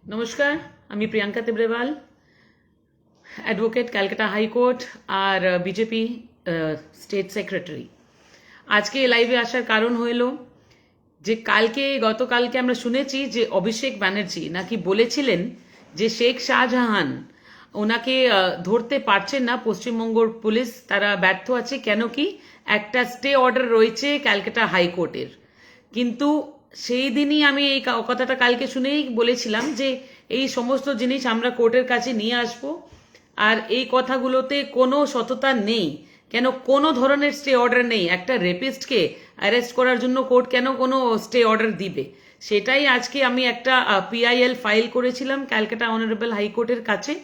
নমস্কার, আমি Priyanka তেব্রেওয়াল, advocate, Calcutta high court আর BJP state secretary. আজকে লাইভে আসার কারণ হইল যে গতকালকে আমরা শুনেছি যে অভিষেক ব্যানার্জি নাকি বলেছিলেন যে শেখ শাহজাহান ওনাকে ধরতে পারছেন না, পশ্চিমবঙ্গর পুলিশ তারা ব্যর্থ আছে, কেন কি একটা স্টে অর্ডার রয়েছে ক্যালকাটা হাইকোর্টের। কিন্তু সেই দিনই আমি এই কথাটা কালকে শুনেই বলেছিলাম যে এই সমস্ত জিনিস আমরা কোর্টের কাছে নিয়ে আসব, আর এই কথাগুলোতে কোনো সততা নেই। কেন কোনো ধরনের স্টে অর্ডার নেই? একটা রেপিস্টকে অ্যারেস্ট করার জন্য কোর্ট কেন কোনো স্টে অর্ডার দিবে? সেটাই আজকে আমি একটা পিআইএল ফাইল করেছিলাম ক্যালকাটা অনারেবল হাইকোর্টের কাছে।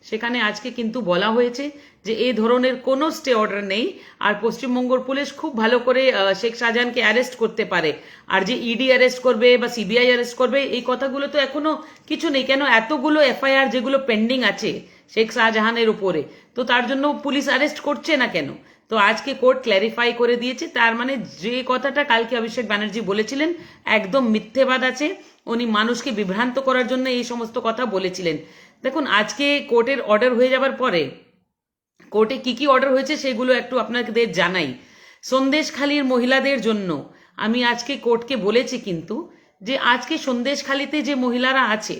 সেখানে আজকে কিন্তু বলা হয়েছে যে এই ধরনের কোনো স্টে অর্ডার নেই, আর পশ্চিমবঙ্গর পুলিশ খুব ভালো করে শেখ শাহজাহানকে অ্যারেস্ট করতে পারে। আর যে ইডি অ্যারেস্ট করবে বা সিবিআই অ্যারেস্ট করবে এই কথাগুলো তো এখনো কিছু নেই। কেন এতগুলো এফআইআর যেগুলো পেন্ডিং আছে শেখ শাহজাহানের উপরে, তো তার জন্য পুলিশ অ্যারেস্ট করছে না কেন? তো আজকে কোর্ট ক্ল্যারিফাই করে দিয়েছে, তার মানে যে কথাটা কালকে অভিষেক ব্যানার্জি বলেছিলেন একদম মিথ্যেবাদ আছে। উনি মানুষকে বিভ্রান্ত করার জন্য এই সমস্ত কথা বলেছিলেন। দেখুন, আজকে কোর্টের অর্ডার হয়ে যাবার পরে কোর্টে কি কি অর্ডার হয়েছে সেগুলো একটু আপনাদের জানাই। সন্দেশখালীর মহিলাদের জন্য আমি আজকে কোর্টকে বলেছি কিন্তু যে আজকে সন্দেশখালীতে যে মহিলারা আছে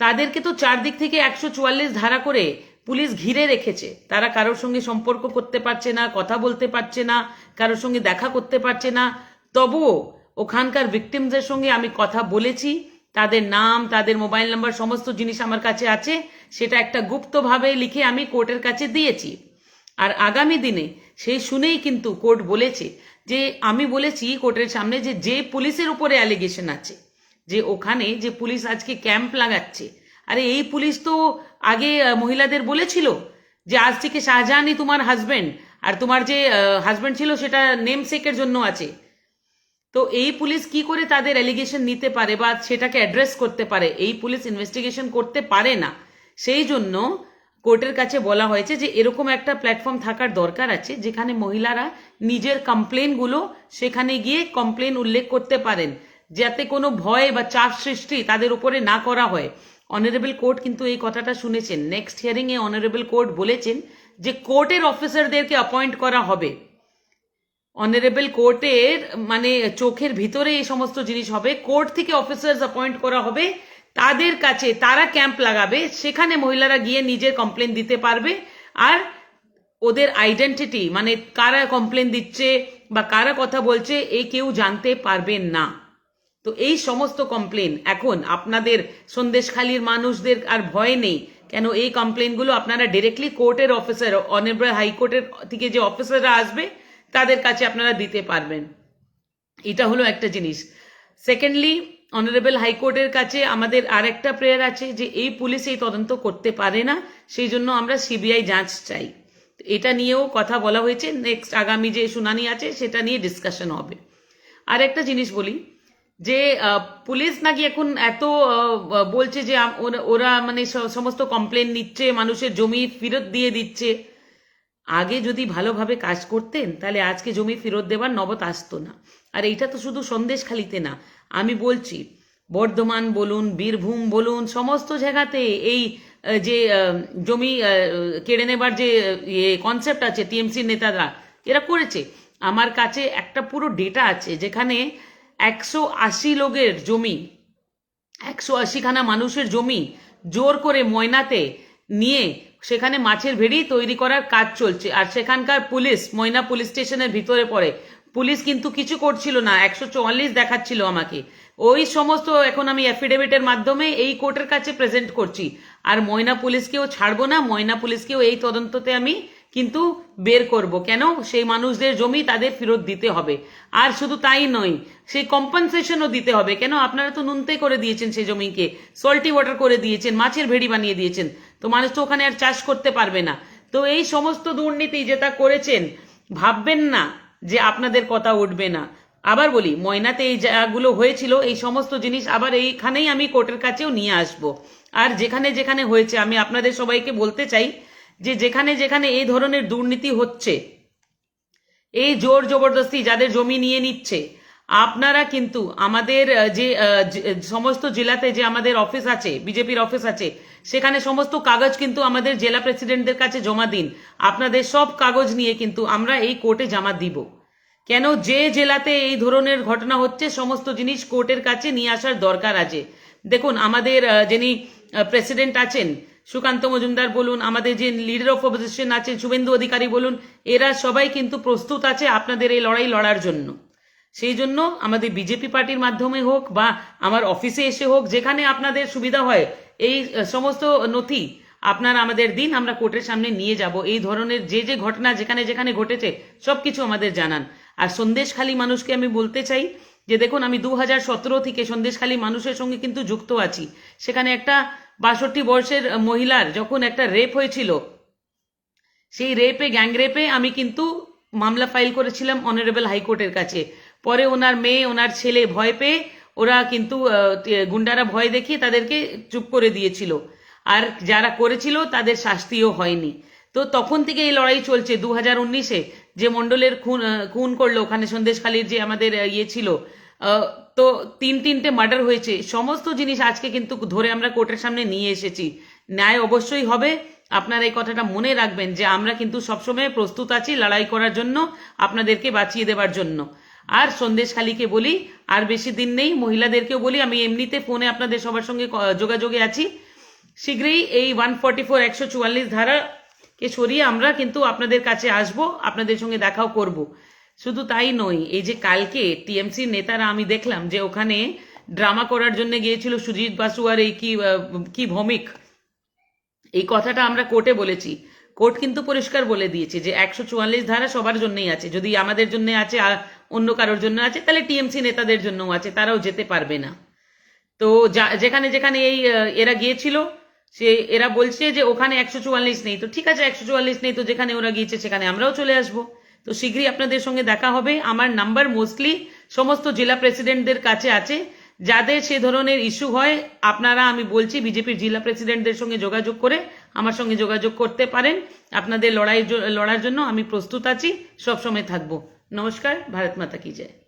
তাদেরকে তো চারদিক থেকে 144 ধারা করে পুলিশ ঘিরে রেখেছে। তারা কারোর সঙ্গে সম্পর্ক করতে পারছে না, কথা বলতে পারছে না, কারোর সঙ্গে দেখা করতে পারছে না। তবুও ওখানকার ভিকটিমসদের সঙ্গে আমি কথা বলেছি, তাদের নাম, তাদের মোবাইল নাম্বার, সমস্ত জিনিস আমার কাছে আছে। সেটা একটা গুপ্তভাবে লিখে আমি কোর্টের কাছে দিয়েছি। আর আগামী দিনে সেই শুনেই কিন্তু কোর্ট বলেছে যে আমি বলেছি কোর্টের সামনে যে যে পুলিশের উপরে অ্যালিগেশন আছে, যে ওখানে যে পুলিশ আজকে ক্যাম্প লাগাচ্ছে, আরে এই পুলিশ তো আগে মহিলাদের বলেছিল যে আজ থেকে শাহজাহানই তোমার হাজবেন্ড, আর তোমার যে হাজবেন্ড ছিল সেটা নেম সেকের জন্য আছে। তো এই পুলিশ কি করে তাদের অ্যালিগেশন নিতে পারে বা সেটাকে অ্যাড্রেস করতে পারে? এই পুলিশ ইনভেস্টিগেশন করতে পারে না। সেই জন্য কোর্টের কাছে বলা হয়েছে যে এরকম একটা প্ল্যাটফর্ম থাকার দরকার আছে যেখানে মহিলারা নিজের কমপ্লেনগুলো সেখানে গিয়ে কমপ্লেন উল্লেখ করতে পারেন, যাতে কোনো ভয় বা চাপ সৃষ্টি তাদের উপরে না করা হয়। অনারেবল কোর্ট কিন্তু এই কথাটা শুনেছেন। নেক্সট হিয়ারিং এ অনারেবল কোর্ট বলেছেন যে কোর্টের অফিসারদেরকে অ্যাপয়েন্ট করা হবে। অনারেবল কোর্টের মানে চোখের ভিতরে এই সমস্ত জিনিস হবে। কোর্ট থেকে অফিসার্স অ্যাপয়েন্ট করা হবে, তাদের কাছে তারা ক্যাম্প লাগাবে, সেখানে মহিলারা গিয়ে নিজের কমপ্লেন দিতে পারবে। আর ওদের আইডেন্টিটি মানে কারা কমপ্লেন দিচ্ছে বা কারা কথা বলছে এই কেউ জানতে পারবেন না। তো এই সমস্ত কমপ্লেন এখন আপনাদের সন্দেশখালীর মানুষদের আর ভয় নেই। কেন এই কমপ্লেনগুলো আপনারা ডিরেক্টলি কোর্টের অফিসার, অনারেবল হাইকোর্টের থেকে যে অফিসাররা আসবে তাদের কাছে আপনারা দিতে পারবেন। এটা হলো একটা জিনিস। সেকেন্ডলি, অনারেবল হাইকোর্টের কাছে আমাদের আর একটা প্রেয়ার আছে যে এই পুলিশ এই তদন্ত করতে পারে না, সেই জন্য আমরা সিবিআই যাঁচ চাই। এটা নিয়েও কথা বলা হয়েছে। নেক্সট আগামী যে শুনানি আছে সেটা নিয়ে ডিসকাশন হবে। আর একটা জিনিস বলি যে পুলিশ নাকি এখন এত বলছে যে ওরা মানে সমস্ত কমপ্লেন নিচ্ছে, মানুষের জমি ফেরত দিয়ে দিচ্ছে। আগে যদি ভালোভাবে কাজ করতেন তাহলে আজকে জমি ফেরত দেওয়ার নবত আসতো না। আর এইটা তো শুধু সন্দেশখালীতে না, আমি বলছি বর্ধমান বলুন, বীরভূম বলুন, সমস্ত জায়গাতে এই যে জমি কেড়ে নেবার যে কনসেপ্ট আছে টিএমসি নেতারা এরা করেছে। আমার কাছে একটা পুরো ডেটা আছে যেখানে 180 লোকের জমি, 180খানা মানুষের জমি জোর করে ময়নাতে নিয়ে সেখানে মাছের ভেড়ি তৈরি করার কাজ চলছে। আর সেখানকার পুলিশ ময়না পুলিশ স্টেশনের ভিতরে পড়ে, পুলিশ কিন্তু কিছু করছিল না, 144 দেখাচ্ছিল আমাকে। ওই সমস্ত এখন আমি অ্যাফিডেভিটের মাধ্যমে এই কোর্টের কাছে প্রেজেন্ট করছি। আর ময়না পুলিশকেও ছাড়বো না, ময়না পুলিশকেও এই তদন্ততে আমি কিন্তু বের করব। কেন? সেই মানুষদের জমি তাদের ফেরত দিতে হবে। আর শুধু তাই নয়, সেই কম্পেনসেশনও দিতে হবে। কেন? আপনারা তো নুনতে করে দিয়েছেন সেই জমিকে, সল্টি ওয়াটার করে দিয়েছেন, মাছের ভেড়ি বানিয়ে দিয়েছেন, তো মানুষ তো ওখানে আর চাষ করতে পারবে না। তো এই সমস্ত দুর্নীতি যেটা করেছেন, ভাববেন না যে আপনাদের কথা উঠবে না। আবার বলি, ময়নাতে এই জায়গাগুলো হয়েছিল, এই সমস্ত জিনিস আবার এইখানেই আমি কোর্টের কাছেও নিয়ে আসব। আর যেখানে যেখানে হয়েছে আমি আপনাদের সবাইকে বলতে চাই যে যেখানে যেখানে এই ধরনের দুর্নীতি হচ্ছে, এই জোর জবরদস্তি যাদের জমি নিয়ে নিচ্ছে, আপনারা কিন্তু আমাদের সমস্ত জেলাতে যে আমাদের অফিস আছে, বিজেপির অফিস আছে, সেখানে সমস্ত কাগজ কিন্তু আমাদের জেলা প্রেসিডেন্টদের কাছে জমা দিন। আপনাদের সব কাগজ নিয়ে কিন্তু আমরা এই কোর্টে জমা দিব। কেন, যে জেলাতে এই ধরনের ঘটনা হচ্ছে সমস্ত জিনিস কোর্টের কাছে নিয়ে আসার দরকার আছে। দেখুন, আমাদের যিনি প্রেসিডেন্ট আছেন সুকান্ত মজুমদার বলুন, আমাদের যে লিডার অফ অপোজিশন আছেন শুভেন্দু অধিকারী বলুন, এরা সবাই কিন্তু প্রস্তুত আছে আপনাদের এই লড়াই লড়ার জন্য। সেই জন্য আমাদের বিজেপি পার্টির মাধ্যমে হোক বা আমার অফিসে এসে হোক, যেখানে আপনাদের সুবিধা হয়, এই সমস্ত নথি আপনারা আমাদের দিন, আমরা কোর্টের সামনে নিয়ে যাব। এই ধরনের যে যে ঘটনা যেখানে যেখানে ঘটেছে সবকিছু আমাদের জানান। আর সন্দেশখালী মানুষকে আমি বলতে চাই যে দেখুন, আমি 2017 থেকে সন্দেশখালী মানুষের সঙ্গে কিন্তু যুক্ত আছি। সেখানে একটা 62 বয়সের মহিলার যখন একটা রেপ হয়েছিল, সেই গ্যাং রেপে আমি কিন্তু মামলা ফাইল করেছিলাম অনারেবল হাইকোর্টের কাছে। পরে ওনার মেয়ে, ওনার ছেলে ভয় পেয়ে ওরা কিন্তু গুন্ডারা ভয় দেখিয়ে তাদেরকে চুপ করে দিয়েছিল। আর যারা করেছিল তাদের শাস্তিও হয়নি। তো তখন থেকে এই লড়াই চলছে। 2019-এ যে মণ্ডলের খুন করলো ওখানে সন্দেশখালীর যে আমাদের ছিল, তো তিনটে মার্ডার হয়েছে। সমস্ত জিনিস আজকে কিন্তু ধরে আমরা কোর্টের সামনে নিয়ে এসেছি। ন্যায় অবশ্যই হবে। আপনারা এই কথাটা মনে রাখবেন যে আমরা কিন্তু সবসময় প্রস্তুত আছি লড়াই করার জন্য, আপনাদেরকে বাঁচিয়ে দেবার জন্য। আর সন্দেশখালীকে বলি, আর বেশি দিন নেই, মহিলাদেরকেও বলি, আমি এমনিতে ফোনে আপনাদের সবার সঙ্গে যোগাযোগে আছি। শীঘ্রই এই 144 144 ধারাকে সরিয়ে আমরা কিন্তু আপনাদের কাছে আসব, আপনাদের সঙ্গে দেখাও করব। শুধু তাই নয়, এই যে কালকে টিএমসি নেতারা আমি দেখলাম যে ওখানে ড্রামা করার জন্য গিয়েছিল সুজিত বাসু আর এই কি ভৌমিক, এই কথাটা আমরা কোর্টে বলেছি। কোর্ট কিন্তু পরিষ্কার বলে দিয়েছে যে 144 ধারা সবার জন্যই আছে। যদি আমাদের জন্য আছে আর অন্য কারোর জন্য আছে, তাহলে টিএমসি নেতাদের জন্যও আছে, তারাও যেতে পারবে না। তো যেখানে যেখানে এই এরা গিয়েছিল, এরা বলছে যে ওখানে 144 নেই। তো ঠিক আছে, 144 নেই তো যেখানে ওরা গিয়েছে সেখানে আমরাও চলে আসব। তো শীঘ্রই আপনাদের সঙ্গে দেখা হবে। আমার নাম্বার মোস্টলি সমস্ত জেলা প্রেসিডেন্টদের কাছে আছে। যাদের সে ধরনের ইস্যু হয়, আপনারা, আমি বলছি, বিজেপির জেলা প্রেসিডেন্টদের সঙ্গে যোগাযোগ করে আমার সঙ্গে যোগাযোগ করতে পারেন। আপনাদের লড়ার জন্য আমি প্রস্তুত আছি, সবসময় থাকবো। নমস্কার, ভারত মাতা কি জয়।